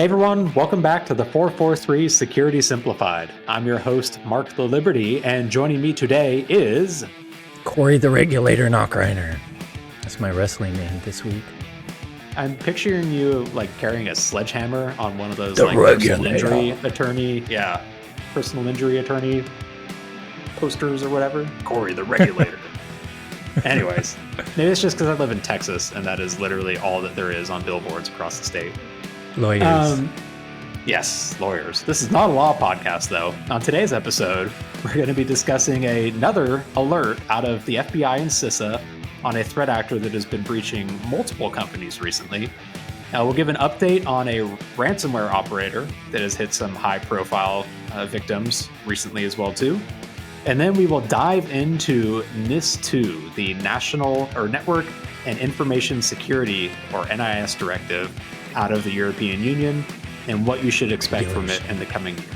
Hey everyone, welcome back to the 443 Security Simplified. I'm your host, Mark the Liberty, and joining me today is... Corey the Regulator Knockreiner. That's my wrestling name this week. I'm picturing you like carrying a sledgehammer on one of those The like personal injury attorney posters or whatever. Corey the Regulator. Anyways, maybe it's just because I live in Texas and that is literally all that there is on billboards across the state. Lawyers. Yes, lawyers. This is not a law podcast, though. On today's episode, we're going to be discussing another alert out of the FBI and CISA on a threat actor that has been breaching multiple companies recently. We'll give an update on a ransomware operator that has hit some high-profile victims recently as well, too. And then we will dive into NIS2, the National or Network and Information Security, or NIS directive, out of the European Union, and what you should expect from it in the coming year.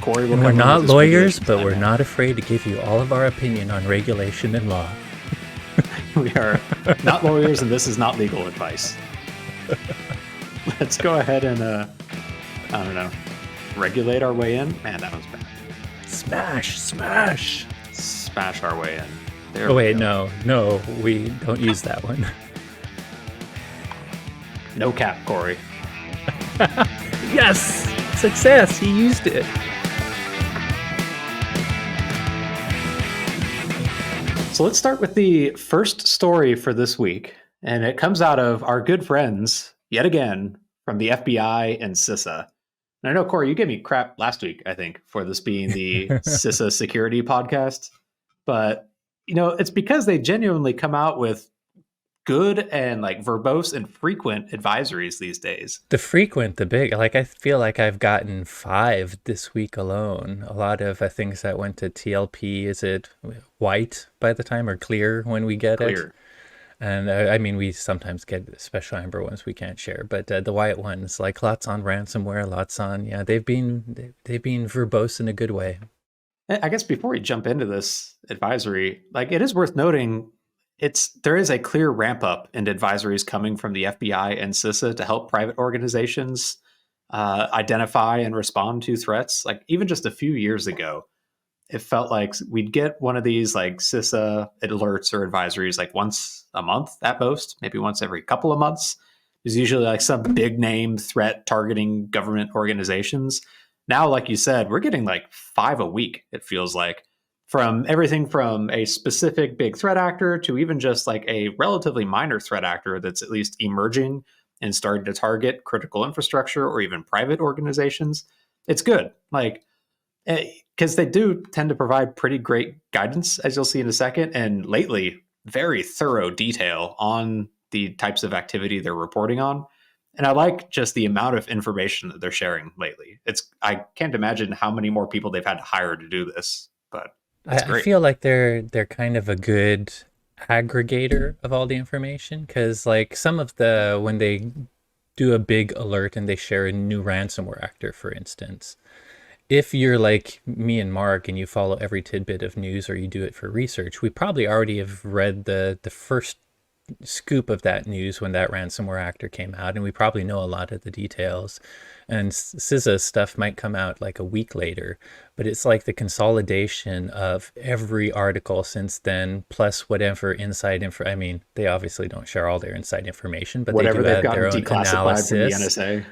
Corey, we're not lawyers, but we're not afraid to give you all of our opinion on regulation and law. We are not lawyers, and this is not legal advice. Let's go ahead and, regulate our way in. Man, that was bad. Smash our way in. No, we don't use that one. No cap, Corey. Yes! Success! He used it. So let's start with the first story for this week. And it comes out of our good friends, yet again, from the FBI and CISA. And I know, Corey, you gave me crap last week, I think, for this being the CISA security podcast. But, it's because they genuinely come out with good and like verbose and frequent advisories these days. The big, I feel like I've gotten 5 this week alone. A lot of things that went to TLP. Is it white by the time or clear when we get it? And we sometimes get special amber ones we can't share, but the white ones, like lots on ransomware, lots on, they've been verbose in a good way. I guess before we jump into this advisory, it is worth noting there is a clear ramp up in advisories coming from the FBI and CISA to help private organizations identify and respond to threats. Like even just a few years ago, it felt like we'd get one of these like CISA alerts or advisories like once a month at most, maybe once every couple of months. There's usually like some big name threat targeting government organizations. Now, like you said, we're getting like 5 a week, it feels like. From everything from a specific big threat actor to even just like a relatively minor threat actor that's at least emerging and starting to target critical infrastructure or even private organizations. It's good, because they do tend to provide pretty great guidance, as you'll see in a second, and lately, very thorough detail on the types of activity they're reporting on. And I like just the amount of information that they're sharing lately. I can't imagine how many more people they've had to hire to do this, but I feel like they're kind of a good aggregator of all the information, because some of when they do a big alert and they share a new ransomware actor, for instance, if you're like me and Mark and you follow every tidbit of news or you do it for research, we probably already have read the first scoop of that news when that ransomware actor came out, and we probably know a lot of the details. And CISA stuff might come out like a week later, but it's like the consolidation of every article since then, plus whatever inside info. They obviously don't share all their inside information, but whatever they do they've add their own declassified from the analysis. NSA.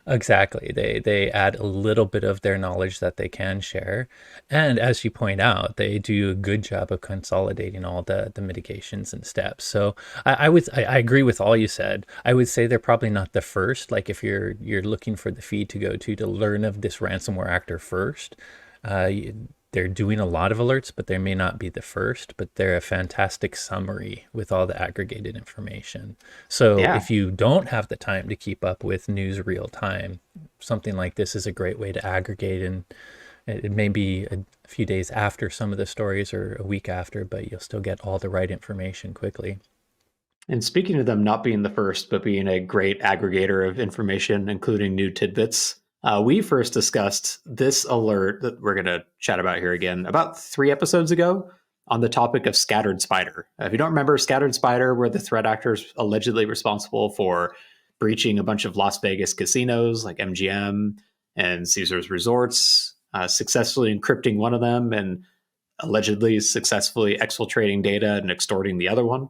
Exactly. They add a little bit of their knowledge that they can share. And as you point out, they do a good job of consolidating all the mitigations and steps. So I agree with all you said. I would say they're probably not the first. Like if you're looking for the feed to go to learn of this ransomware actor first, they're doing a lot of alerts, but they may not be the first, but they're a fantastic summary with all the aggregated information. So if you don't have the time to keep up with news real time, something like this is a great way to aggregate, and it may be a few days after some of the stories or a week after, but you'll still get all the right information quickly. And speaking of them not being the first, but being a great aggregator of information, including new tidbits, we first discussed this alert that we're going to chat about here again about 3 episodes ago on the topic of Scattered Spider. If you don't remember, Scattered Spider were the threat actors allegedly responsible for breaching a bunch of Las Vegas casinos like MGM and Caesars Resorts, successfully encrypting one of them and allegedly successfully exfiltrating data and extorting the other one.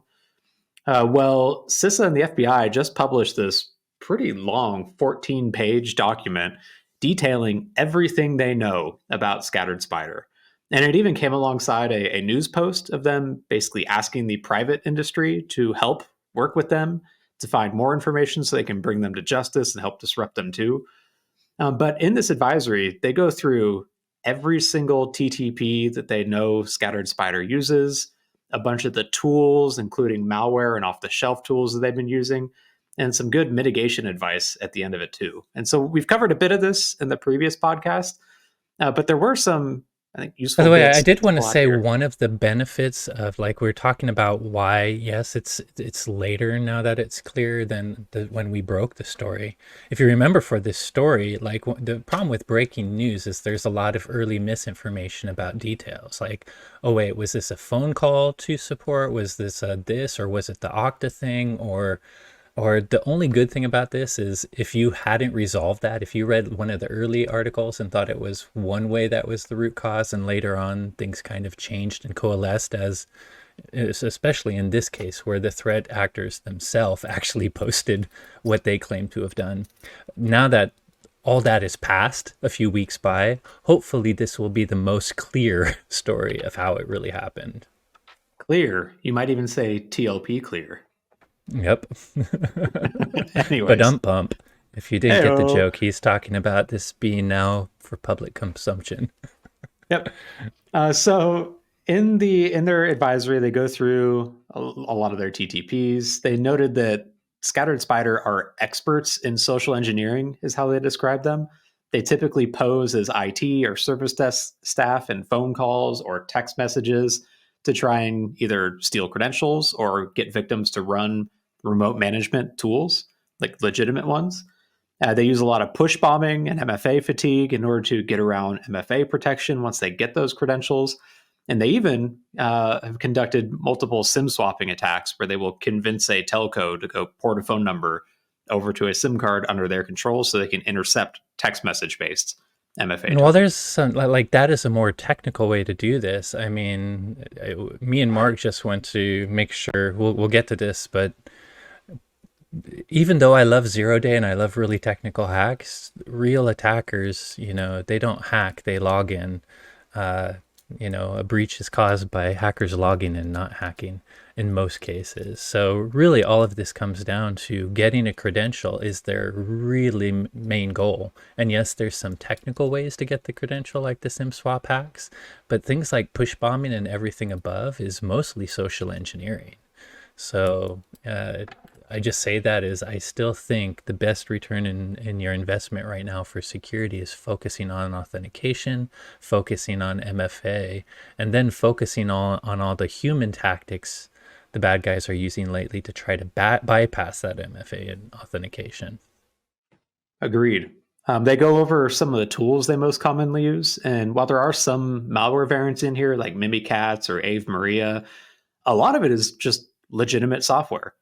Well, CISA and the FBI just published this pretty long 14-page document detailing everything they know about Scattered Spider. And it even came alongside a news post of them basically asking the private industry to help work with them to find more information so they can bring them to justice and help disrupt them too. But in this advisory, they go through every single TTP that they know Scattered Spider uses, a bunch of the tools, including malware and off the shelf tools that they've been using, and some good mitigation advice at the end of it, too. And so we've covered a bit of this in the previous podcast, but there were some, I think, By useful the way, I bits did to want to pull out say here. one of the benefits of, like, we're talking about why, yes, it's later now that it's clear than when we broke the story. If you remember, for this story, like, the problem with breaking news is there's a lot of early misinformation about details. Like, oh wait, was this a phone call to support? Was this this, or was it the Okta thing? Or the only good thing about this is, if you hadn't resolved that, if you read one of the early articles and thought it was one way that was the root cause, and later on things kind of changed and coalesced, as especially in this case where the threat actors themselves actually posted what they claim to have done. Now that all that is past, a few weeks by, hopefully this will be the most clear story of how it really happened. Clear. You might even say TLP clear. Yep. But Anyways. bump. If you didn't get the Hey-o. joke, he's talking about this being now for public consumption. Yep. So in their advisory, they go through a lot of their TTPs. They noted that Scattered Spider are experts in social engineering, is how they describe them. They typically pose as IT or service desk staff in phone calls or text messages to try and either steal credentials or get victims to run remote management tools, like legitimate ones. They use a lot of push bombing and MFA fatigue in order to get around MFA protection once they get those credentials. And they even have conducted multiple SIM swapping attacks where they will convince a telco to go port a phone number over to a SIM card under their control so they can intercept text message based MFA And while targets. there's some, like, that is a more technical way to do this. I mean, me and Mark just went to make sure, we'll get to this, but even though I love zero day and I love really technical hacks, real attackers, they don't hack, they log in. Uh, a breach is caused by hackers logging in, not hacking in most cases. So really all of this comes down to getting a credential is their really main goal. And yes, there's some technical ways to get the credential, like the SIM swap hacks, but things like push bombing and everything above is mostly social engineering. So I just say that is, I still think the best return in your investment right now for security is focusing on authentication, focusing on MFA, and then focusing on all the human tactics the bad guys are using lately to try to bypass that MFA and authentication. Agreed. They go over some of the tools they most commonly use. And while there are some malware variants in here, like Mimikatz or Ave Maria, a lot of it is just legitimate software.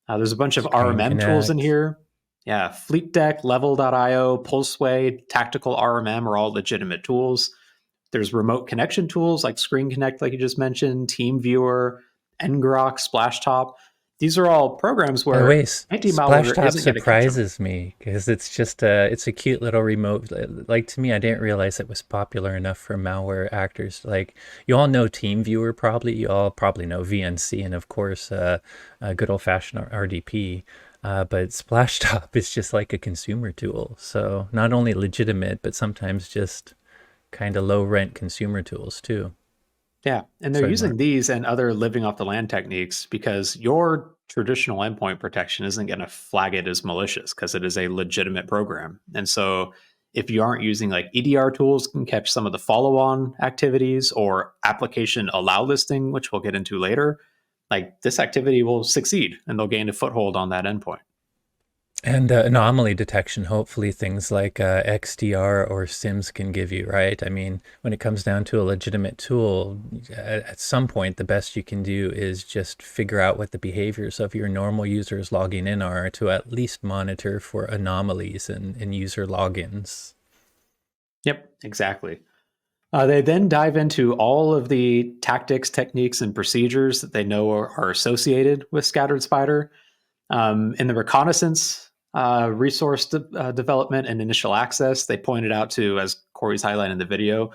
There's a bunch of Screen RMM tools in Connect. here. Yeah, FleetDeck, Level.io, Pulseway, Tactical RMM are all legitimate tools. There's remote connection tools like Screen Connect, like you just mentioned, TeamViewer, Ngrok, Splashtop. These are all programs By the where way, anti-malware Splashtop isn't going to catch them. surprises me because it's a cute little remote. Like, to me, I didn't realize it was popular enough for malware actors. Like, you all know TeamViewer, probably. You all probably know VNC, and of course, good old fashioned RDP. But Splashtop is just like a consumer tool. So not only legitimate, but sometimes just kind of low rent consumer tools too. Yeah, and they're Sorry, using Mark. these and other living off the land techniques because your traditional endpoint protection isn't going to flag it as malicious because it is a legitimate program. And so if you aren't using like EDR tools can catch some of the follow-on activities or application allow listing, which we'll get into later, like this activity will succeed and they'll gain a foothold on that endpoint. And anomaly detection, hopefully things like XDR or SIMS can give you, right? I mean, when it comes down to a legitimate tool, at some point, the best you can do is just figure out what the behaviors of your normal users logging in are to at least monitor for anomalies in user logins. Yep, exactly. They then dive into all of the tactics, techniques, and procedures that they know are associated with Scattered Spider. In the reconnaissance, development, and initial access, they pointed out to, as Corey's highlighted in the video,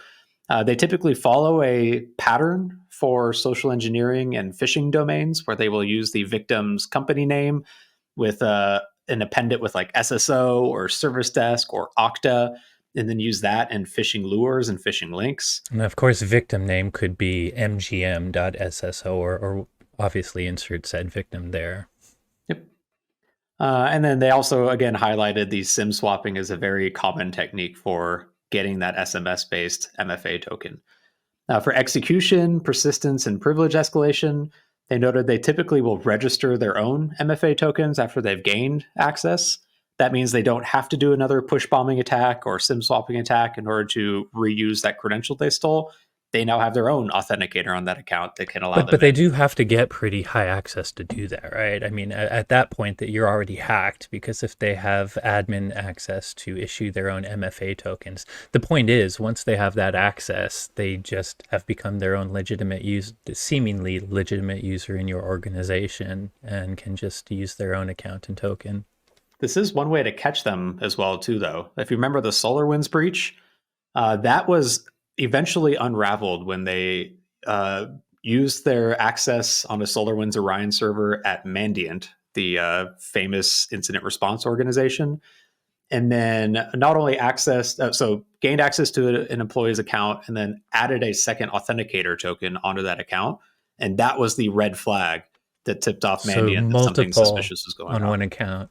they typically follow a pattern for social engineering and phishing domains where they will use the victim's company name with an appendant with like SSO or Service Desk or Okta, and then use that in phishing lures and phishing links. And of course, victim name could be mgm.sso or obviously insert said victim there. Yep. And then they also, again, highlighted the SIM swapping as a very common technique for getting that SMS based MFA token. For execution, persistence, and privilege escalation, they noted they typically will register their own MFA tokens after they've gained access. That means they don't have to do another push bombing attack or SIM swapping attack in order to reuse that credential they stole. They now have their own authenticator on that account that can allow But them they in. do have to get pretty high access to do that, right? I mean, at that point that you're already hacked because if they have admin access to issue their own MFA tokens, the point is once they have that access, they just have become their own legitimate use, seemingly legitimate user in your organization and can just use their own account and token. This is one way to catch them as well, too, though. If you remember the SolarWinds breach, that was eventually unraveled when they used their access on a SolarWinds Orion server at Mandiant, the famous incident response organization. And then not only gained access to an employee's account and then added a second authenticator token onto that account. And that was the red flag that tipped off So Mandiant that something multiple suspicious was going on on. one account.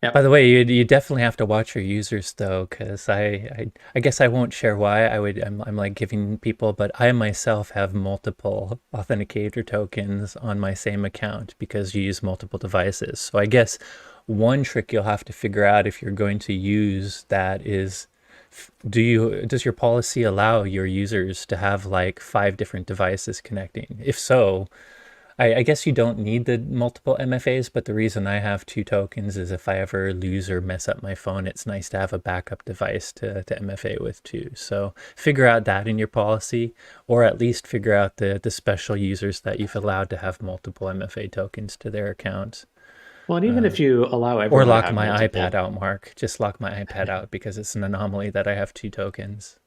By Yep. the way, you definitely have to watch your users though, because I guess I won't share why I'm like giving people, but I myself have multiple authenticator tokens on my same account because you use multiple devices. So I guess one trick you'll have to figure out if you're going to use that is does your policy allow your users to have like 5 different devices connecting? If so, I guess you don't need the multiple MFAs, but the reason I have 2 tokens is if I ever lose or mess up my phone, it's nice to have a backup device to MFA with too. So figure out that in your policy, or at least figure out the special users that you've allowed to have multiple MFA tokens to their accounts. Well, and even if you allow Or everyone to lock have my iPad multiple, out, Mark. Just lock my iPad out because it's an anomaly that I have 2 tokens.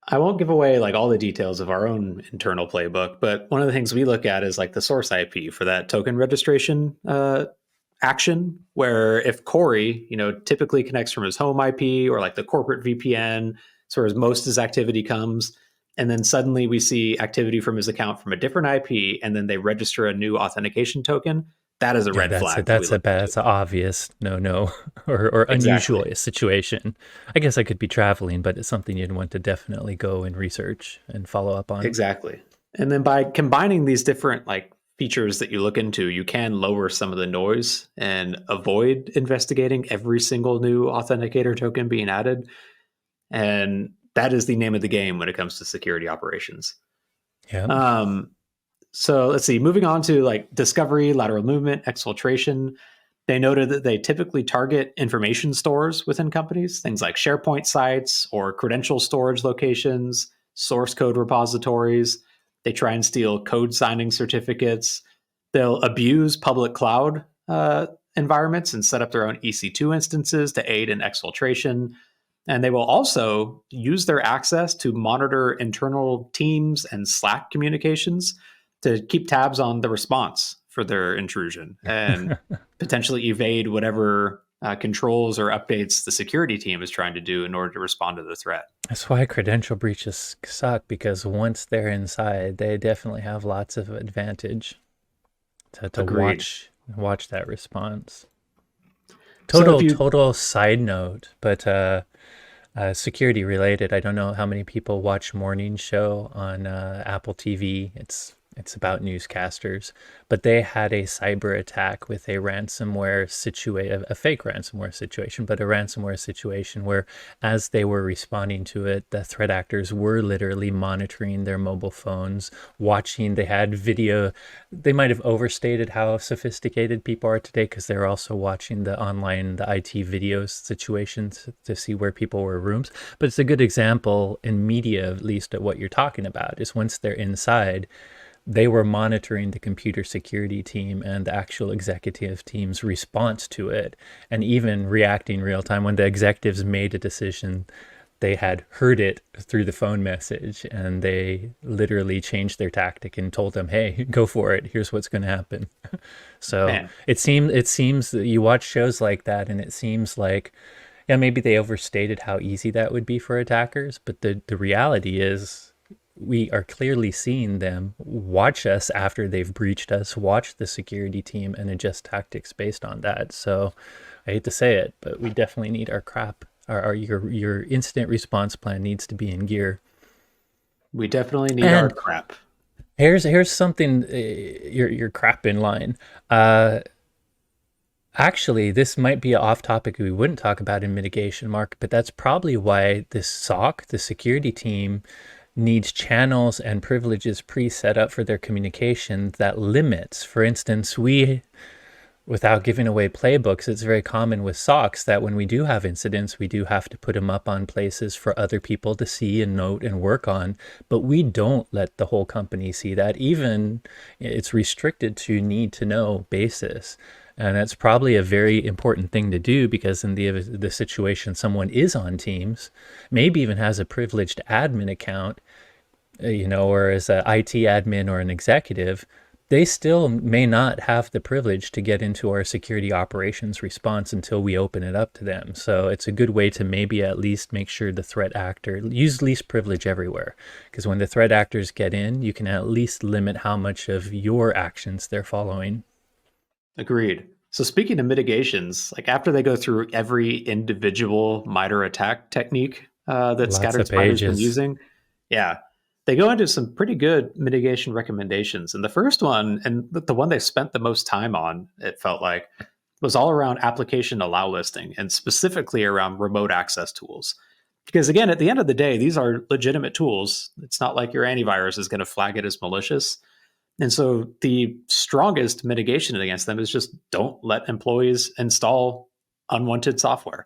I won't give away like all the details of our own internal playbook, but one of the things we look at is like the source IP for that token registration action. Where if Corey, typically connects from his home IP or like the corporate VPN, so as most of his activity comes, and then suddenly we see activity from his account from a different IP, and then they register a new authentication token. That is a Yeah, red flag that we look into. that's an obvious no or unusual Exactly. situation. I guess I could be traveling, but it's something you'd want to definitely go and research and follow up on. Exactly. And then by combining these different like features that you look into, you can lower some of the noise and avoid investigating every single new authenticator token being added. And that is the name of the game when it comes to security operations. Yeah. Um, so let's see, moving on to like discovery, lateral movement, exfiltration. They noted that they typically target information stores within companies, things like SharePoint sites or credential storage locations, source code repositories. They try and steal code signing certificates. They'll abuse public cloud environments and set up their own EC2 instances to aid in exfiltration. And they will also use their access to monitor internal Teams and Slack communications to keep tabs on the response for their intrusion and potentially evade whatever controls or updates the security team is trying to do in order to respond to the threat. That's why credential breaches suck because once they're inside, they definitely have lots of advantage to Agreed. watch that response. So if you Total side note, but security related. I don't know how many people watch Morning Show on Apple TV. It's It's about newscasters, but they had a cyber attack with a ransomware situation, a fake ransomware situation, but a ransomware situation where, as they were responding to it, the threat actors were literally monitoring their mobile phones, watching. They had video. They might have overstated how sophisticated people are today because they're also watching the online, the IT videos situations to see where people were rooms. But it's a good example in media, at least, at what you're talking about. Is once they're inside, they were monitoring the computer security team and the actual executive team's response to it, and even reacting real time when the executives made a decision. They had heard it through the phone message, and they literally changed their tactic and told them, hey, go for it, here's what's going to happen. So Man, it seems that you watch shows like that, and it seems like, yeah, maybe they overstated how easy that would be for attackers, but the reality is we are clearly seeing them watch us after they've breached us, watch the security team, and adjust tactics based on that. So I hate to say it, but we definitely need our crap. Your incident response plan needs to be in gear. we definitely need our And crap. here's something, your crap in line. Uh, Actually, this might be an off topic we wouldn't talk about in mitigation, Mark, but that's probably why this SOC, the security team, needs channels and privileges pre-set up for their communication that limits. For instance, without giving away playbooks, it's very common with SOCs that when we do have incidents, we do have to put them up on places for other people to see and note and work on. But we don't let the whole company see that. Even it's restricted to need to know basis. And that's probably a very important thing to do, because in the situation someone is on Teams, maybe even has a privileged admin account, or as an IT admin or an executive, they still may not have the privilege to get into our security operations response until we open it up to them. So it's a good way to maybe at least make sure the threat actor use least privilege everywhere. Because when the threat actors get in, you can at least limit how much of your actions they're following. Agreed. So speaking of mitigations, like after they go through every individual MITRE attack technique that Lots Scattered of Spider's been pages. using, yeah, they go into some pretty good mitigation recommendations. And the first one, and the one they spent the most time on, it felt like, was all around application allow listing and specifically around remote access tools. Because again, at the end of the day, these are legitimate tools. It's not like your antivirus is going to flag it as malicious. And so the strongest mitigation against them is just don't let employees install unwanted software,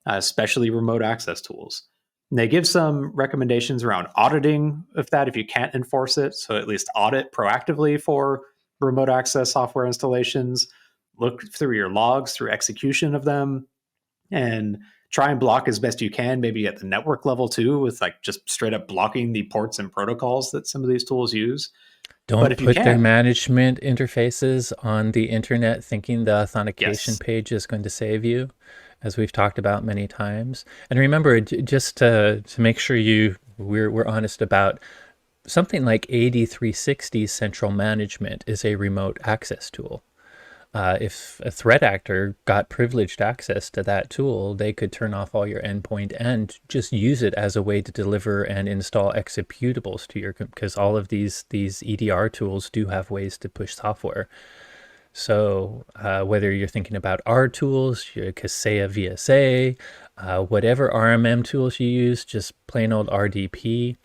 especially remote access tools. And they give some recommendations around auditing of that if you can't enforce it. So at least audit proactively for remote access software installations, look through your logs through execution of them, and try and block as best you can, maybe at the network level too, with like just straight up blocking the ports and protocols that some of these tools use. But Don't if you put their can't, management interfaces on the internet thinking the authentication yes, page is going to save you, as we've talked about many times. And remember, just to make sure we're honest about something like AD360's central management is a remote access tool. If a threat actor got privileged access to that tool, they could turn off all your endpoint and just use it as a way to deliver and install executables to your, because all of these EDR tools do have ways to push software. So whether you're thinking about R tools, your Kaseya VSA, whatever RMM tools you use, just plain old RDP.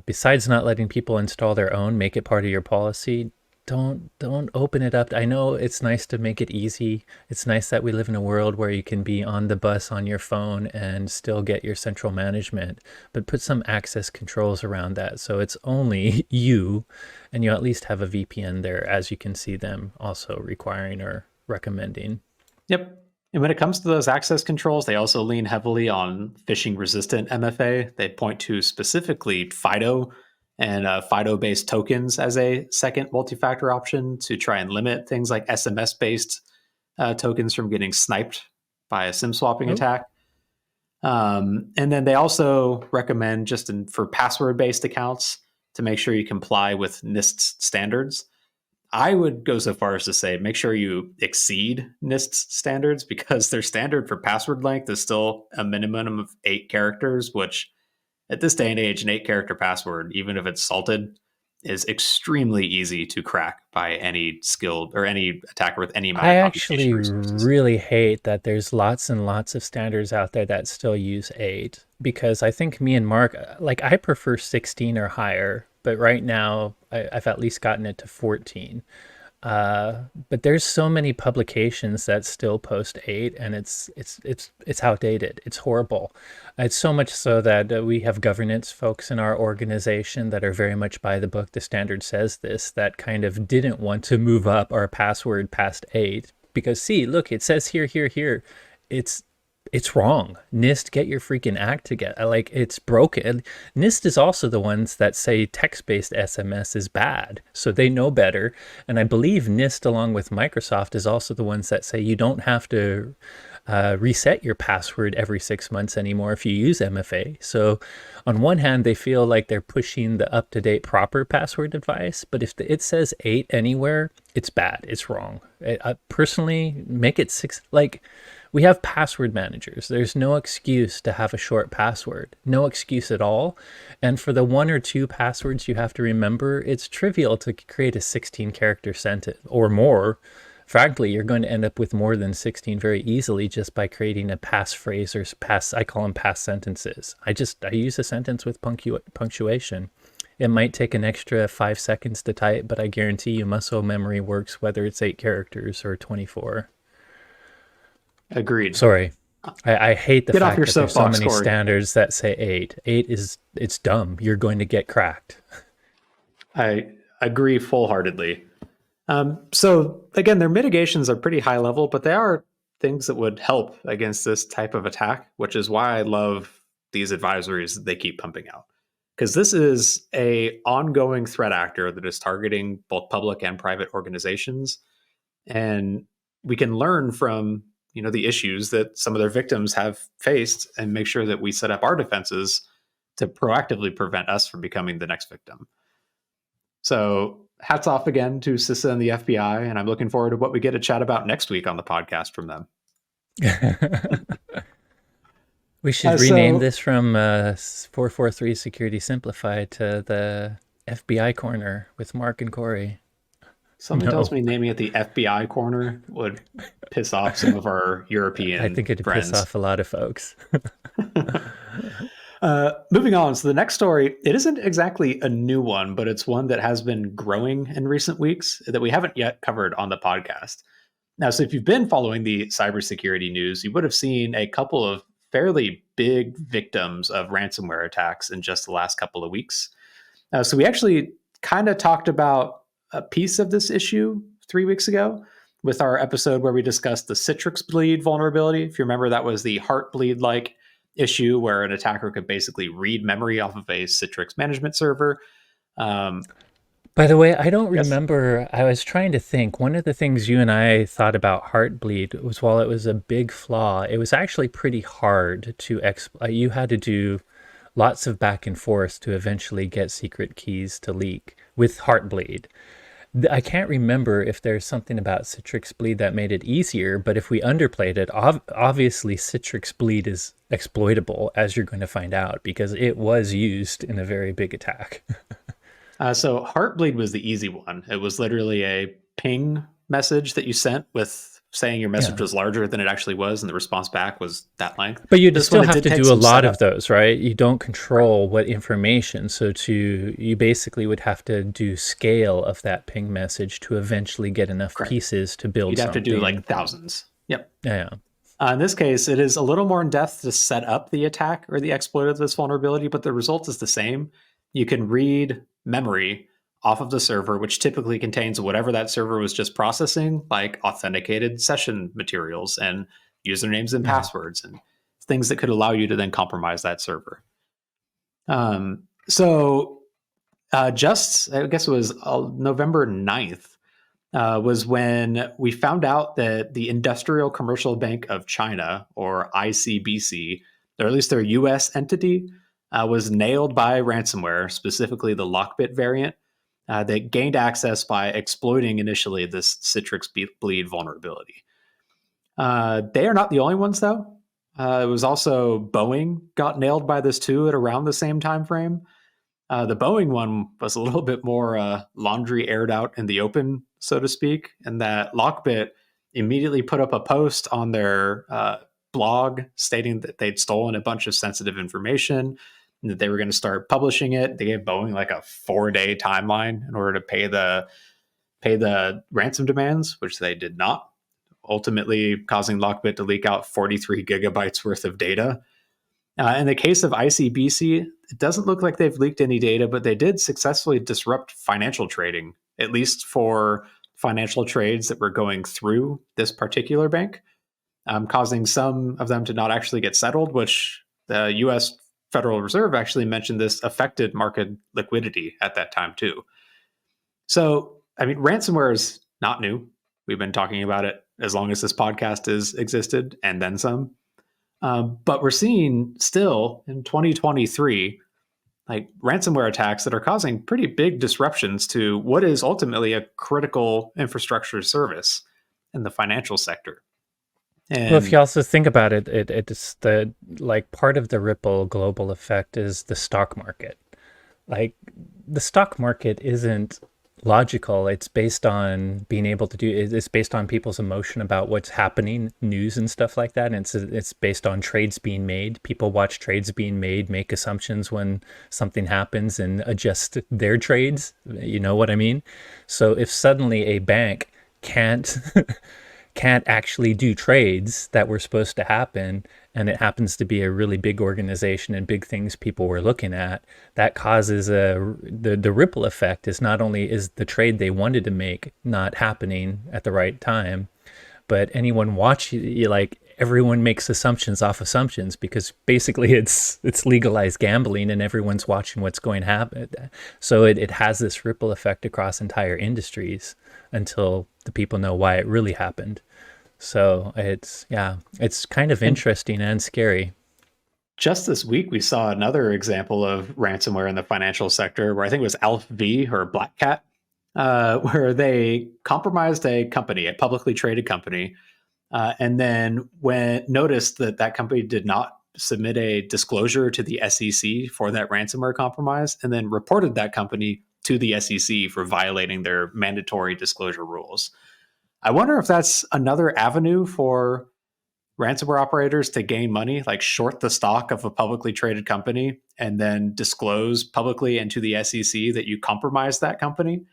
Besides not letting people install their own, make it part of your policy. Don't open it up. I know it's nice to make it easy. It's nice that we live in a world where you can be on the bus on your phone and still get your central management, but put some access controls around that so it's only you, and you at least have a VPN there, as you can see them also requiring or recommending. yep. And when it comes to those access controls, they also lean heavily on phishing resistant MFA. They point to specifically FIDO and FIDO based tokens as a second multi factor option to try and limit things like SMS based tokens from getting sniped by a SIM swapping Oh, attack. And then they also recommend for password based accounts to make sure you comply with NIST standards. I would go so far as to say make sure you exceed NIST standards because their standard for password length is still a minimum of 8 characters, which at this day and age, an 8 character password, even if it's salted, is extremely easy to crack by any skilled or any attacker with any amount I of actually computation resources. really hate that there's lots and lots of standards out there that still use 8 because I think me and Mark, like, I prefer 16 or higher, but right now I've at least gotten it to 14. But there's so many publications that still post 8, and it's outdated. It's horrible. It's so much so that we have governance folks in our organization that are very much by the book. The standard says this, that kind of didn't want to move up our password past 8 because, see, look, it says here, here, here. It's it's wrong. NIST, get your freaking act together. Like, it's broken. NIST is also the ones that say text-based SMS is bad, so they know better. And I believe NIST, along with Microsoft, is also the ones that say you don't have to reset your password every 6 months anymore if you use MFA. So on one hand, they feel like they're pushing the up-to-date proper password advice, but if it says 8 anywhere, it's bad. It's wrong. Personally, make it 6. Like, we have password managers. There's no excuse to have a short password. No excuse at all. And for the 1 or 2 passwords you have to remember, it's trivial to create a 16-character sentence or more. Frankly, you're going to end up with more than 16 very easily just by creating a passphrase or I call them pass sentences. I use a sentence with punctuation. It might take an extra 5 seconds to type, but I guarantee you muscle memory works whether it's 8 characters or 24. Agreed. Sorry. I hate the Get off fact your that there's so soapbox, many Corey. standards that say 8. 8 it's dumb. You're going to get cracked. I agree full-heartedly. So again, their mitigations are pretty high level, but they are things that would help against this type of attack, which is why I love these advisories that they keep pumping out. Because this is a ongoing threat actor that is targeting both public and private organizations. And we can learn from the issues that some of their victims have faced and make sure that we set up our defenses to proactively prevent us from becoming the next victim. So hats off again to CISA and the FBI, and I'm looking forward to what we get to chat about next week on the podcast from them. We should rename this from 443 Security Simplified to the FBI Corner with Mark and Corey. Something tells me naming it the FBI Corner would piss off some of our European I think it'd friends. piss off a lot of folks. Moving on. So the next story, it isn't exactly a new one, but it's one that has been growing in recent weeks that we haven't yet covered on the podcast. Now, so if you've been following the cybersecurity news, you would have seen a couple of fairly big victims of ransomware attacks in just the last couple of weeks. So we actually kind of talked about a piece of this issue 3 weeks ago with our episode where we discussed the Citrix bleed vulnerability. If you remember, that was the Heartbleed-like issue where an attacker could basically read memory off of a Citrix management server. By the way, I don't remember. I was trying to think. One of the things you and I thought about Heartbleed was, while it was a big flaw, it was actually pretty hard to you had to do lots of back and forth to eventually get secret keys to leak with Heartbleed. I can't remember if there's something about Citrix Bleed that made it easier, but if we underplayed it, obviously Citrix Bleed is exploitable, as you're going to find out, because it was used in a very big attack. So Heartbleed was the easy one. It was literally a ping message that you sent with saying your message was larger than it actually was, and the response back was that length. But you'd still have to do a lot setup. of those, right? You don't control what information. So you basically would have to do scale of that ping message to eventually get enough pieces to build something. You'd have to do like thousands. Yep. Yeah. In this case, it is a little more in depth to set up the attack or the exploit of this vulnerability, but the result is the same. You can read memory off of the server, which typically contains whatever that server was just processing, like authenticated session materials and usernames and passwords and things that could allow you to then compromise that server. Just, I guess it was November 9th, was when we found out that the Industrial Commercial Bank of China, or ICBC, or at least their US entity, was nailed by ransomware, specifically the LockBit variant, that gained access by exploiting initially this Citrix bleed vulnerability. They are not the only ones, though. It was also Boeing got nailed by this too at around the same time frame. The Boeing one was a little bit more laundry aired out in the open, so to speak, and that LockBit immediately put up a post on their blog stating that they'd stolen a bunch of sensitive information and that they were going to start publishing it. They gave Boeing like a 4-day timeline in order to pay the ransom demands, which they did not, ultimately causing LockBit to leak out 43 gigabytes worth of data. In the case of ICBC, it doesn't look like they've leaked any data, but they did successfully disrupt financial trading, at least for financial trades that were going through this particular bank, causing some of them to not actually get settled, which the US Federal Reserve actually mentioned this affected market liquidity at that time, too. So, I mean, ransomware is not new. We've been talking about it as long as this podcast has existed and then some. But we're seeing still in 2023, like ransomware attacks that are causing pretty big disruptions to what is ultimately a critical infrastructure service in the financial sector. Well, if And you also think about it, it's the like part of the ripple global effect is the stock market. Like the stock market isn't logical. It's based on being able to do it's based on people's emotion about what's happening, news and stuff like that. And it's based on trades being made. People watch trades being made, make assumptions when something happens and adjust their trades. You know what I mean? So if suddenly a bank can't can't actually do trades that were supposed to happen, and it happens to be a really big organization and big things people were looking at, that causes the ripple effect. Is not only is the trade they wanted to make not happening at the right time, but anyone like everyone makes assumptions off assumptions, because basically it's legalized gambling and everyone's watching what's going to happen. So it has this ripple effect across entire industries until the people know why it really happened. So it's kind of interesting and scary. just this week, we saw another example of ransomware in the financial sector where I think it was Alpha V or Black Cat, where they compromised a company, a publicly traded company, and then when noticed that that company did not submit a disclosure to the SEC for that ransomware compromise, and then reported that company to the SEC for violating their mandatory disclosure rules. I wonder if that's another avenue for ransomware operators to gain money, like short the stock of a publicly traded company and then disclose publicly into the SEC that you compromised that company.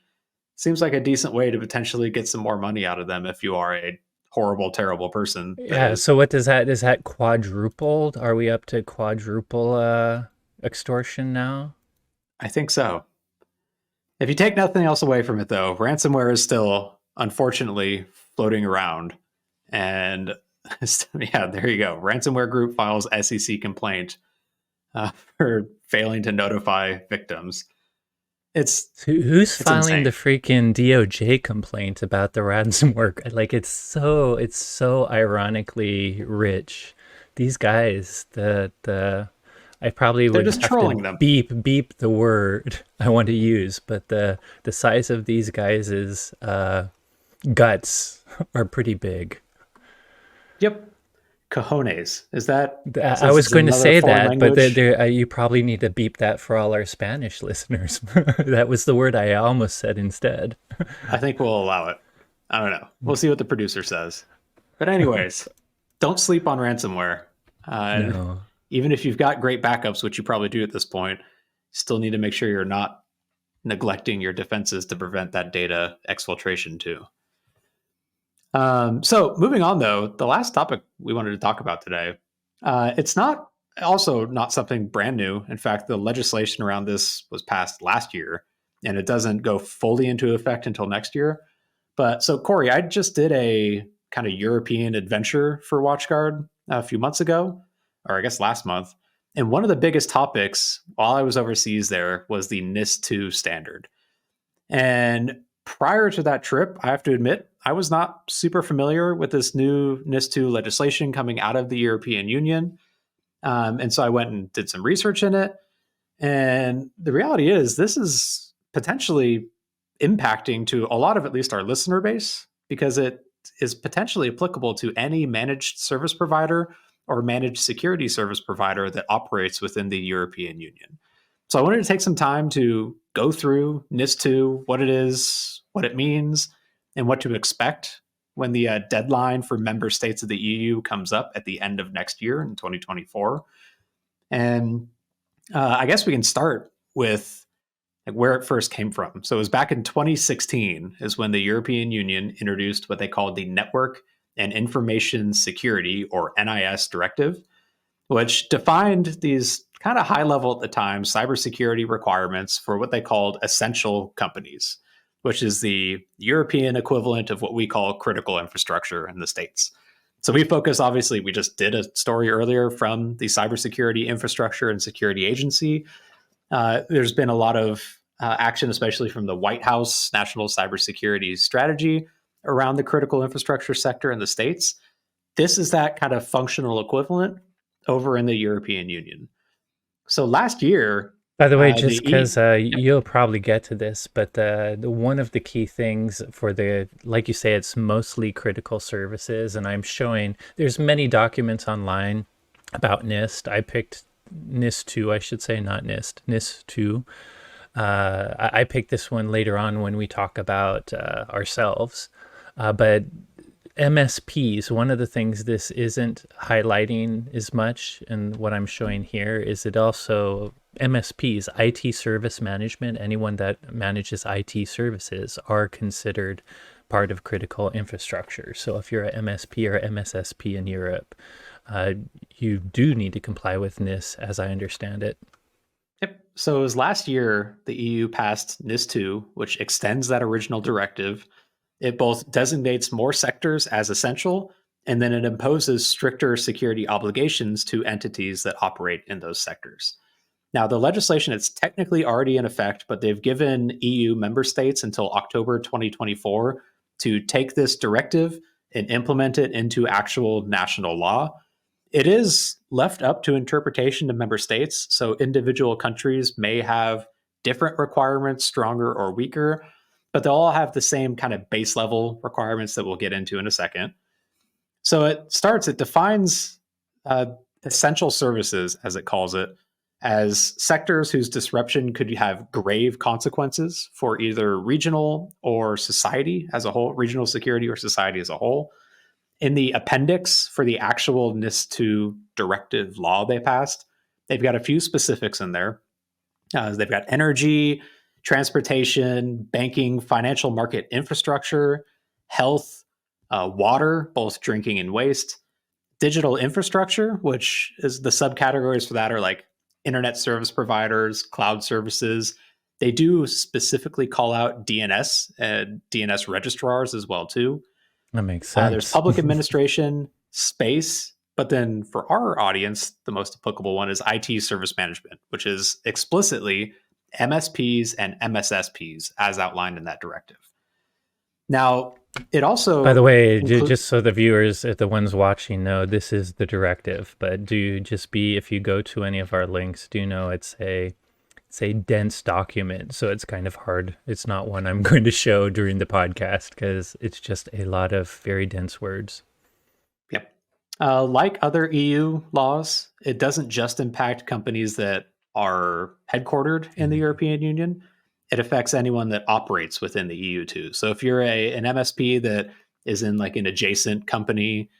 Seems like a decent way to potentially get some more money out of them if you are a horrible, terrible person that Yeah. is. So what does that, is that quadrupled? Are we up to quadruple extortion now? I think so. If you take nothing else away from it, though, ransomware is still, unfortunately, floating around. And yeah, there you go. Ransomware group files SEC complaint for failing to notify victims. It's Who's it's filing the insane. freaking DOJ complaint about the ransomware? Like it's so ironically rich. These guys, the I probably They're would just have to trolling them. beep the word I want to use, but the size of these guys' guts are pretty big. Yep. Cojones. Is that I since was it's going to another say foreign that, but language? you probably need to beep that for all our Spanish listeners. That was the word I almost said instead. I think we'll allow it. I don't know. We'll see what the producer says. But anyways, don't sleep on ransomware. And No. even if you've got great backups, which you probably do at this point, still need to make sure you're not neglecting your defenses to prevent that data exfiltration too. So moving on, though, the last topic we wanted to talk about today, it's not also not something brand new. In fact, the legislation around this was passed last year, and it doesn't go fully into effect until next year. But so, Corey, I just did a kind of European adventure for WatchGuard a few months ago, or I guess last month. And one of the biggest topics while I was overseas there was the NIS2 standard. And prior to that trip, I have to admit, I was not super familiar with this new NIS2 legislation coming out of the European Union. And so I went and did some research in it. And the reality is, this is potentially impacting to a lot of at least our listener base because it is potentially applicable to any managed service provider or managed security service provider that operates within the European Union. So I wanted to take some time to go through NIS2, what it is, what it means, and what to expect when the deadline for member states of the EU comes up at the end of next year in 2024. And I guess we can start with like where it first came from. So it was back in 2016 is when the European Union introduced what they called the Network and Information Security, or NIS directive, which defined these kind of high level at the time cybersecurity requirements for what they called essential companies, which is the European equivalent of what we call critical infrastructure in the States. So we focus, obviously, we just did a story earlier from the Cybersecurity Infrastructure and Security Agency. There's been a lot of action, especially from the White House National Cybersecurity Strategy around the critical infrastructure sector in the States. This is that kind of functional equivalent over in the European Union. So last year, By the way, the just because you'll probably get to this, but one of the key things for the, like you say, it's mostly critical services, and I'm showing there's many documents online about NIST. I picked NIS2, I should say, not NIST, NIS2. I picked this one later on when we talk about ourselves, but MSPs, one of the things this isn't highlighting as much, and what I'm showing here is it also MSPs, IT service management, anyone that manages IT services are considered part of critical infrastructure. So if you're a MSP or MSSP in Europe, you do need to comply with NIS as I understand it. Yep. So it was last year the EU passed NIS2, which extends that original directive. It both designates more sectors as essential, and then it imposes stricter security obligations to entities that operate in those sectors. Now, the legislation is technically already in effect, but they've given EU member states until October 2024 to take this directive and implement it into actual national law. It is left up to interpretation of member states, so individual countries may have different requirements, stronger or weaker, but they'll all have the same kind of base level requirements that we'll get into in a second. So it defines essential services, as it calls it, as sectors whose disruption could have grave consequences for either regional or society as a whole, regional security or society as a whole. In the appendix for the actual NIS2 directive law they passed, they've got a few specifics in there. They've got energy, transportation, banking, financial market infrastructure, health, water, both drinking and waste, digital infrastructure, which is the subcategories for that are like internet service providers, cloud services. They do specifically call out DNS and DNS registrars as well too. That makes There's sense. public administration, space, but then for our audience, the most applicable one is IT service management, which is explicitly MSPs and MSSPs as outlined in that directive. Now, it By the also way, includes. just so the viewers, the ones watching, know this is the directive. But do just be, if you go to any of our links, do know it's a dense document, so it's kind of hard. It's not one I'm going to show during the podcast because it's just a lot of very dense words. Yep. Like other EU laws, it doesn't just impact companies that are headquartered in the European Union. It affects anyone that operates within the EU too. So if you're an MSP that is in like an adjacent company,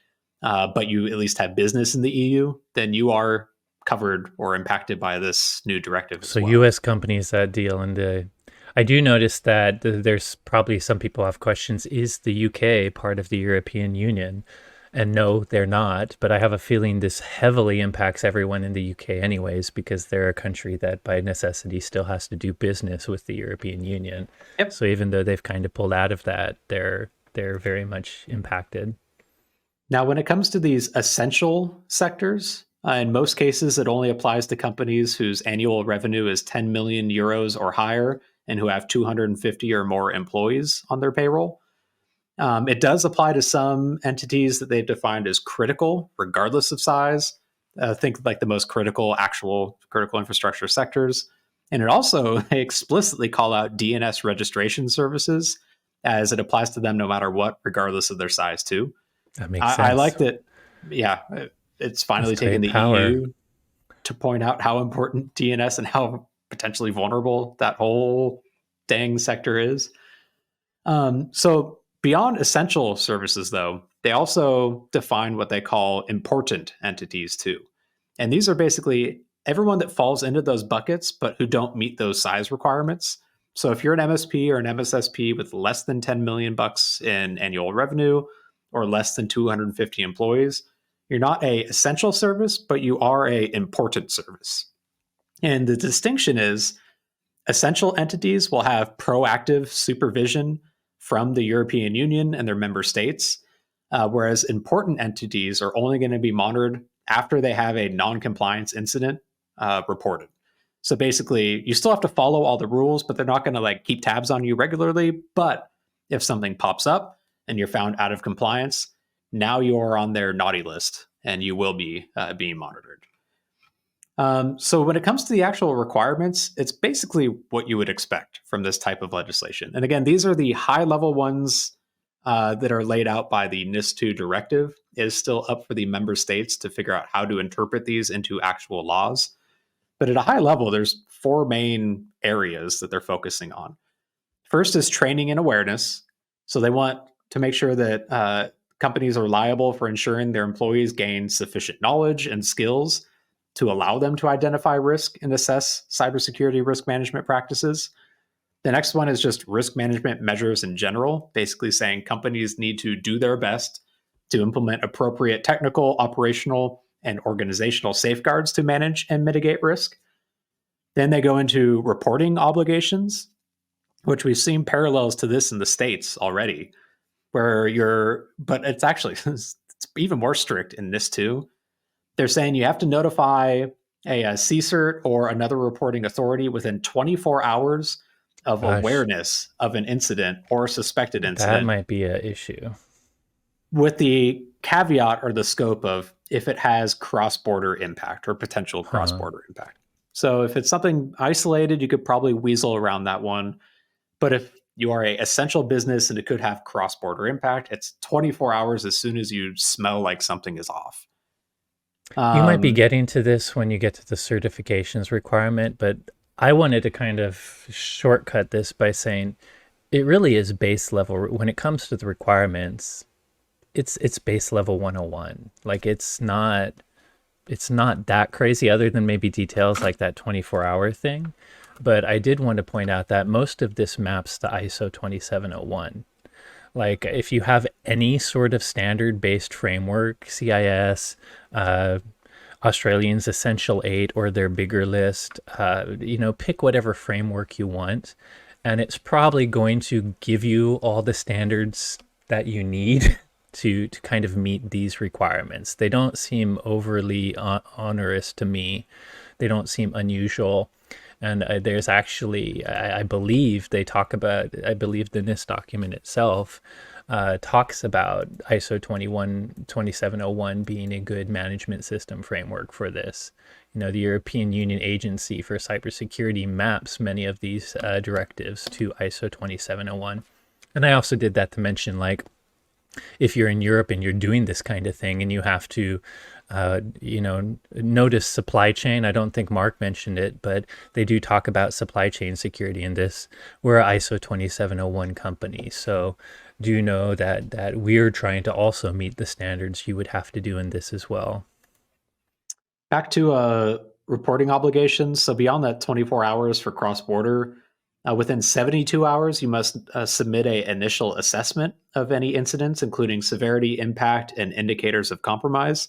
but you at least have business in the EU, then you are covered or impacted by this new directive as So well. U.S. companies that deal in the, I do notice that there's probably some people have questions. Is the UK part of the European Union? And no, they're not. But I have a feeling this heavily impacts everyone in the UK anyways, because they're a country that by necessity still has to do business with the European Union. Yep. So even though they've kind of pulled out of that, they're very much impacted. Now, when it comes to these essential sectors, in most cases, it only applies to companies whose annual revenue is 10 million euros or higher and who have 250 or more employees on their payroll. It does apply to some entities that they've defined as critical, regardless of size. Think like the most critical, actual critical infrastructure sectors. And it also they explicitly call out DNS registration services as it applies to them no matter what, regardless of their size, too. That makes I like sense. that. Yeah, it's That's finally taken great the power. EU to point out how important DNS and how potentially vulnerable that whole dang sector is. So beyond essential services, though, they also define what they call important entities too. And these are basically everyone that falls into those buckets, but who don't meet those size requirements. So if you're an MSP or an MSSP with less than 10 million bucks in annual revenue or less than 250 employees, you're not a essential service, but you are a important service. And the distinction is essential entities will have proactive supervision from the European Union and their member states, whereas important entities are only going to be monitored after they have a non-compliance incident reported. So basically, you still have to follow all the rules, but they're not going to like keep tabs on you regularly. But if something pops up and you're found out of compliance, now you're on their naughty list and you will be being monitored. So when it comes to the actual requirements, it's basically what you would expect from this type of legislation. And again, these are the high level ones that are laid out by the NIS2 directive. It is still up for the member states to figure out how to interpret these into actual laws. But at a high level, there's four main areas that they're focusing on. First is training and awareness. So they want to make sure that companies are liable for ensuring their employees gain sufficient knowledge and skills to allow them to identify risk and assess cybersecurity risk management practices. The next one is just risk management measures in general, basically saying companies need to do their best to implement appropriate technical, operational, and organizational safeguards to manage and mitigate risk. Then they go into reporting obligations, which we've seen parallels to this in the States already, but it's actually it's even more strict in this too. They're saying you have to notify a CSIRT or another reporting authority within 24 hours of Gosh, awareness of an incident or suspected that incident, might be an issue. with the caveat or the scope of if it has cross-border impact or potential Huh. cross-border impact. So if it's something isolated, you could probably weasel around that one. But if you are a essential business and it could have cross-border impact, it's 24 hours as soon as you smell like something is off. You might be Um, getting to this when you get to the certifications requirement, but I wanted to kind of shortcut this by saying it really is base level. When it comes to the requirements, it's base level 101. Like it's not that crazy other than maybe details like that 24-hour thing. But I did want to point out that most of this maps to ISO 2701. Like if you have any sort of standard based framework, CIS, Australians Essential 8 or their bigger list, pick whatever framework you want. And it's probably going to give you all the standards that you need to kind of meet these requirements. They don't seem overly onerous to me. They don't seem unusual. And there's actually, I believe they talk about, I believe the NIST document itself talks about ISO 2701 being a good management system framework for this. The European Union Agency for Cybersecurity maps many of these directives to ISO 2701. And I also did that to mention, like, if you're in Europe and you're doing this kind of thing and you have to, notice supply chain. I don't think Mark mentioned it, but they do talk about supply chain security in this. We're an ISO 2701 company. So do know that we're trying to also meet the standards you would have to do in this as well. Back to reporting obligations. So beyond that 24 hours for cross-border, within 72 hours, you must submit a initial assessment of any incidents, including severity, impact, and indicators of compromise,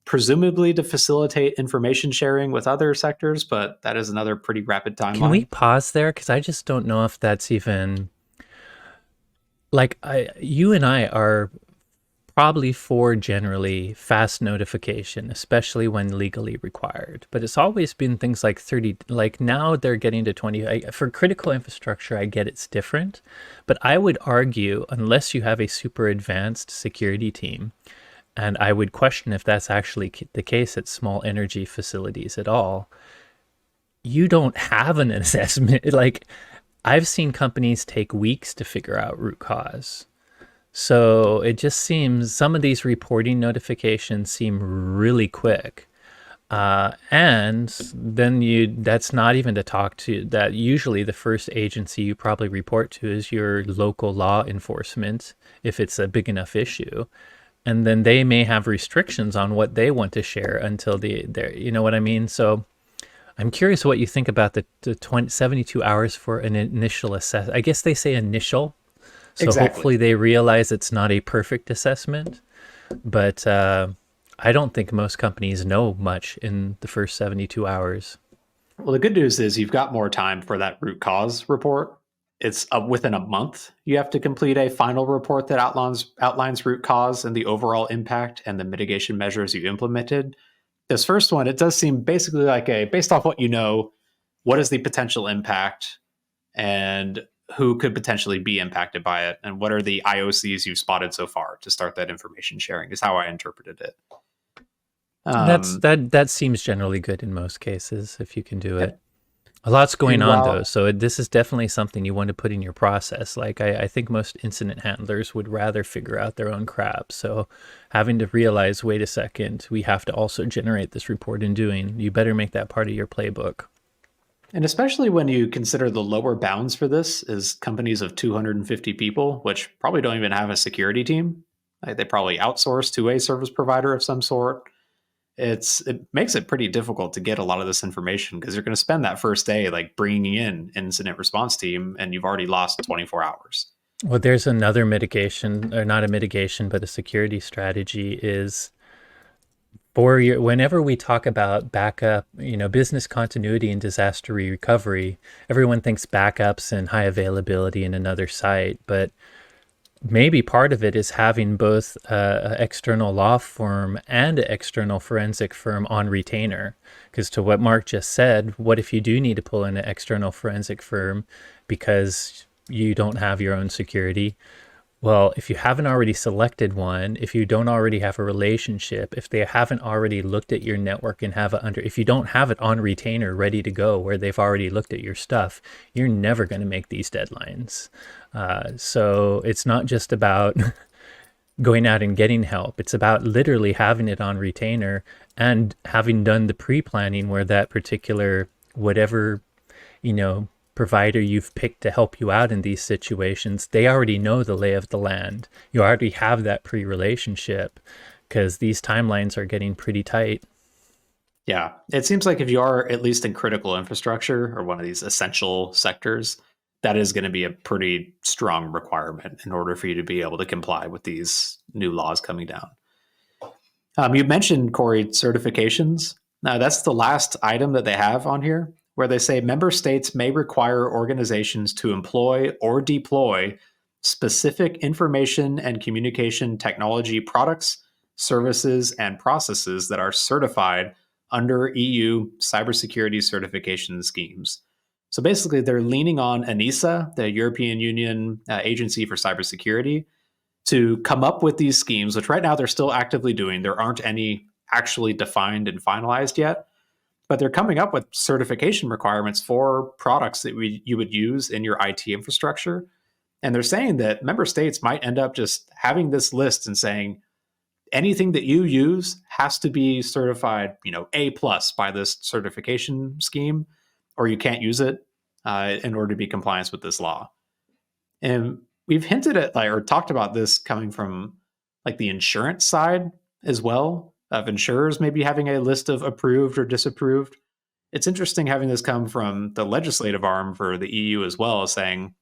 presumably to facilitate information sharing with other sectors, but that is another pretty rapid Can we timeline. pause there? Because I just don't know if that's even like you and I are probably for generally fast notification, especially when legally required. But it's always been things like 30, like now they're getting to 20. For critical infrastructure, I get it's different. But I would argue, unless you have a super advanced security team, and I would question if that's actually the case at small energy facilities at all, you don't have an assessment. Like I've seen companies take weeks to figure out root cause. So it just seems some of these reporting notifications seem really quick. And then that's not even to talk to that. Usually the first agency you probably report to is your local law enforcement if it's a big enough issue. And then they may have restrictions on what they want to share until they're, you know what I mean? So I'm curious what you think about the 72 hours for an initial assess. I guess they say initial. So Exactly. hopefully they realize it's not a perfect assessment. But I don't think most companies know much in the first 72 hours. Well, the good news is you've got more time for that root cause report. It's within a month. You have to complete a final report that outlines root cause and the overall impact and the mitigation measures you implemented. This first one, it does seem basically like a based off what you know, what is the potential impact and who could potentially be impacted by it, and what are the IOCs you've spotted so far to start that information sharing is how I interpreted it. Um, That seems generally good in most cases if you can do it. yep. A lot's going And on though, while so this is definitely something you want to put in your process. Like I think most incident handlers would rather figure out their own crap. So having to realize, wait a second, we have to also generate this report in doing, you better make that part of your playbook. And especially when you consider the lower bounds for this is companies of 250 people, which probably don't even have a security team. Like they probably outsource to a service provider of some sort. It makes it pretty difficult to get a lot of this information because you're going to spend that first day like bringing in an incident response team, and you've already lost 24 hours. Well, there's another mitigation, or not a mitigation, but a security strategy is for your, whenever we talk about backup, business continuity and disaster recovery, everyone thinks backups and high availability in another site, but maybe part of it is having both an external law firm and an external forensic firm on retainer. Because to what Mark just said, what if you do need to pull in an external forensic firm because you don't have your own security? Well, if you haven't already selected one, if you don't already have a relationship, if they haven't already looked at your network and have it under, if you don't have it on retainer ready to go where they've already looked at your stuff, you're never going to make these deadlines. So it's not just about going out and getting help. It's about literally having it on retainer and having done the pre-planning where that particular, whatever, you know, provider you've picked to help you out in these situations, they already know the lay of the land. You already have that pre-relationship because these timelines are getting pretty tight. Yeah, it seems like if you are at least in critical infrastructure or one of these essential sectors, that is going to be a pretty strong requirement in order for you to be able to comply with these new laws coming down. You mentioned, Corey, certifications. Now, that's the last item that they have on here, where they say member states may require organizations to employ or deploy specific information and communication technology products, services, and processes that are certified under EU cybersecurity certification schemes. So basically, they're leaning on ENISA, the European Union Agency for Cybersecurity, to come up with these schemes, which right now they're still actively doing. There aren't any actually defined and finalized yet, but they're coming up with certification requirements for products that you would use in your IT infrastructure. And they're saying that member states might end up just having this list and saying anything that you use has to be certified, A plus by this certification scheme, or you can't use it in order to be compliant with this law. And we've hinted at or talked about this coming from like the insurance side as well, of insurers maybe having a list of approved or disapproved. It's interesting having this come from the legislative arm for the EU as well, as saying,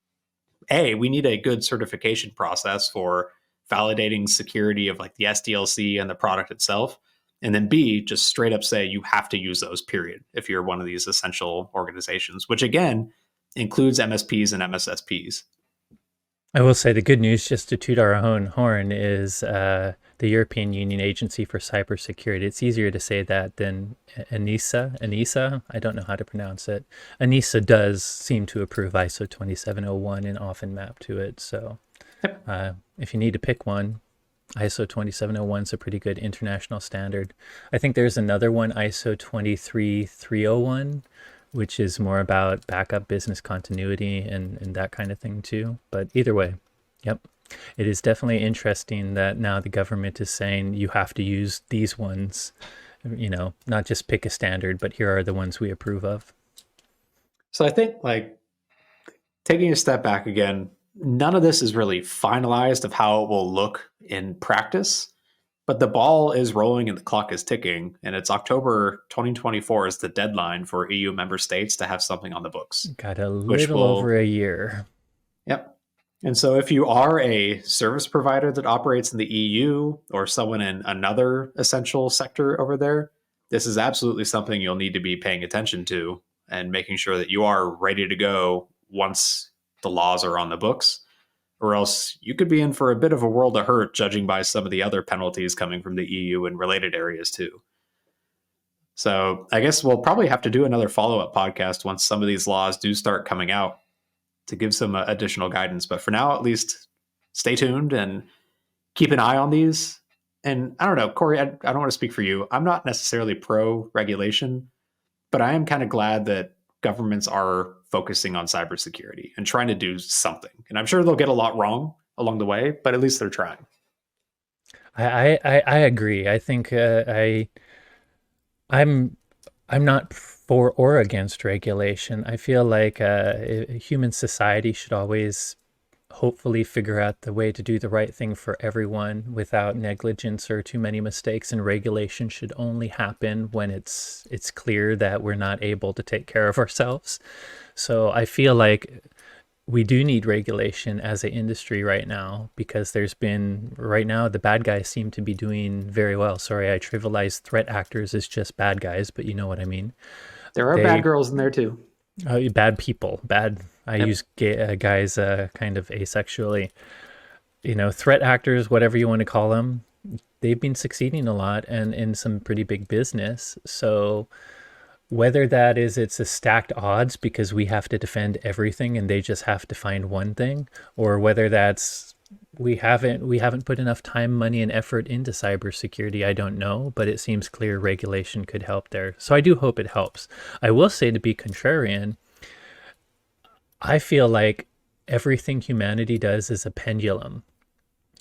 A, we need a good certification process for validating security of like the SDLC and the product itself. And then B, just straight up say you have to use those, period, if you're one of these essential organizations, which again includes MSPs and MSSPs. I will say the good news, just to toot our own horn, is the European Union Agency for Cybersecurity. It's easier to say that than ENISA. ENISA, I don't know how to pronounce it. ENISA does seem to approve ISO 2701 and often map to it. So Yep. if you need to pick one, ISO 2701 is a pretty good international standard. I think there's another one, ISO 23301, which is more about backup business continuity and that kind of thing too. But either way, yep. It is definitely interesting that now the government is saying you have to use these ones not just pick a standard, but here are the ones we approve of. So I think like taking a step back again, none of this is really finalized of how it will look in practice, but the ball is rolling and the clock is ticking. And it's October 2024 is the deadline for EU member states to have something on the books, Got a which little over will, a year. yep. And so if you are a service provider that operates in the EU or someone in another essential sector over there, this is absolutely something you'll need to be paying attention to and making sure that you are ready to go once the laws are on the books, or else you could be in for a bit of a world of hurt, judging by some of the other penalties coming from the EU in related areas too. So I guess we'll probably have to do another follow up podcast once some of these laws do start coming out to give some additional guidance. But for now, at least, stay tuned and keep an eye on these. And I don't know, Corey, I don't want to speak for you. I'm not necessarily pro regulation, but I am kind of glad that governments are focusing on cybersecurity and trying to do something. And I'm sure they'll get a lot wrong along the way, but at least they're trying. I agree. I think I'm I'm not for or against regulation. I feel like human society should always hopefully figure out the way to do the right thing for everyone without negligence or too many mistakes, and regulation should only happen when it's clear that we're not able to take care of ourselves. So I feel like we do need regulation as an industry right now, because there's been, right now the bad guys seem to be doing very well. Sorry, I trivialized threat actors as just bad guys, but you know what I mean. There are bad They girls in there too. bad people, bad. I Yep. use guys kind of asexually. Threat actors, whatever you want to call them, they've been succeeding a lot and in some pretty big business. So whether that is it's a stacked odds because we have to defend everything and they just have to find one thing, or whether that's we haven't put enough time, money, and effort into cybersecurity, I don't know, but it seems clear regulation could help there. So I do hope it helps. I will say, to be contrarian, I feel like everything humanity does is a pendulum.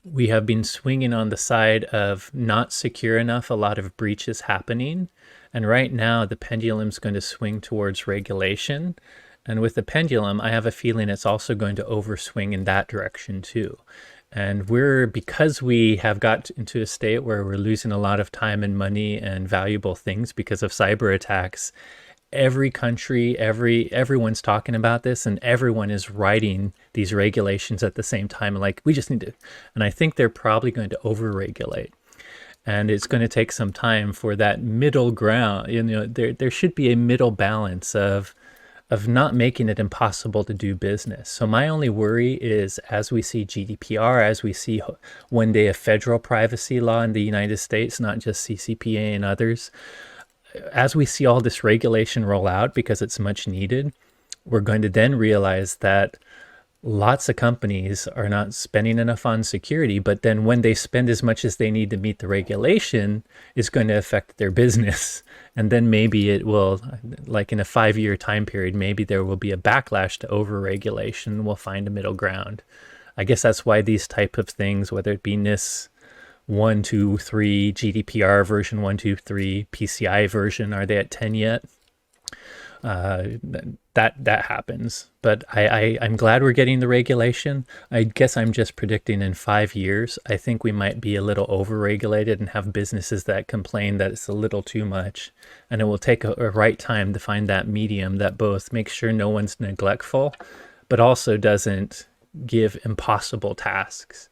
We have been swinging on the side of not secure enough, a lot of breaches happening. And right now, the pendulum's going to swing towards regulation. And with the pendulum, I have a feeling it's also going to overswing in that direction too. And because we have got into a state where we're losing a lot of time and money and valuable things because of cyber attacks, every country, everyone's talking about this, and everyone is writing these regulations at the same time. Like, we just need to, and I think they're probably going to over-regulate. And it's going to take some time for that middle ground. There should be a middle balance of not making it impossible to do business. So my only worry is, as we see GDPR, as we see one day a federal privacy law in the United States, not just CCPA and others, as we see all this regulation roll out, because it's much needed, we're going to then realize that lots of companies are not spending enough on security, but then when they spend as much as they need to meet the regulation, it's going to affect their business. And then maybe it will, like in a 5-year time period, maybe there will be a backlash to over-regulation. We'll find a middle ground. I guess that's why these type of things, whether it be NIS 1, 2, 3, GDPR version 1, 2, 3, PCI version, are they at 10 yet? That happens. But I'm glad we're getting the regulation. I guess I'm just predicting in 5 years, I think we might be a little over-regulated and have businesses that complain that it's a little too much. And it will take a right time to find that medium that both makes sure no one's neglectful, but also doesn't give impossible tasks.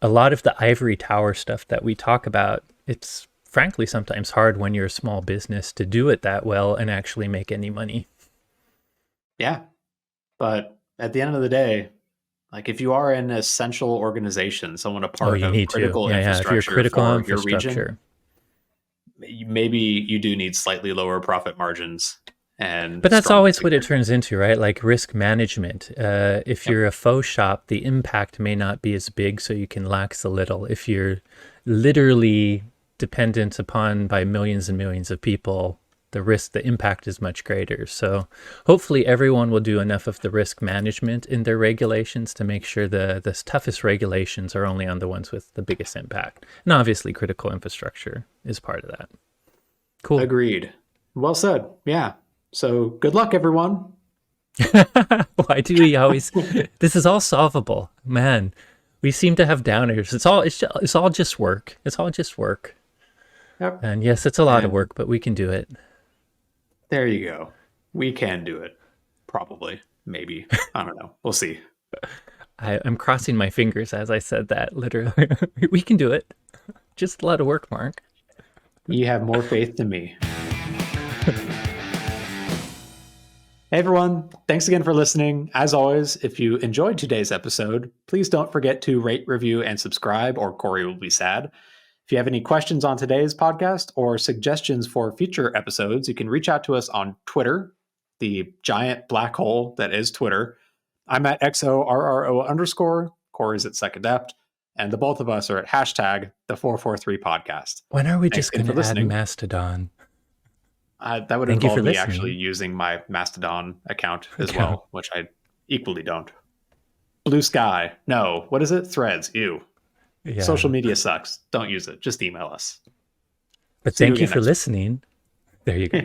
A lot of the ivory tower stuff that we talk about, it's frankly sometimes hard when you're a small business to do it that well and actually make any money. Yeah. But at the end of the day, like if you are an essential organization, someone a part You of need to. critical Yeah. If you're infrastructure critical for your region, infrastructure. maybe you do need slightly lower profit margins and But that's stronger always what it security. turns into, right? Like risk management. If Yep. you're a faux shop, the impact may not be as big, so you can lax a little. If you're literally dependent upon by millions and millions of people, the impact is much greater. So hopefully everyone will do enough of the risk management in their regulations to make sure the toughest regulations are only on the ones with the biggest impact. And obviously critical infrastructure is part of that. Cool. Agreed. Well said. Yeah. So good luck, everyone. Why do we always, this is all solvable, man. We seem to have downers. It's all just work. It's all just work. Yep. And yes, it's a lot of work, but we can do it. There you go. We can do it. Probably. Maybe. I don't know. We'll see. I'm crossing my fingers as I said that, literally. We can do it. Just a lot of work, Mark. You have more faith than me. Hey everyone, thanks again for listening. As always, if you enjoyed today's episode, please don't forget to rate, review, and subscribe, or Corey will be sad. If you have any questions on today's podcast or suggestions for future episodes, you can reach out to us on Twitter, the giant black hole that is Twitter. I'm at XORRO_. Corey's at SecAdept, and the both of us are at hashtag the 443 podcast. When are we just going to add Mastodon? That would involve me actually using my Mastodon account as well, which I equally don't. Blue Sky. No. What is it? Threads. Ew. Yeah. Social media sucks. Don't use it. Just email us. But thank you for listening. There you go.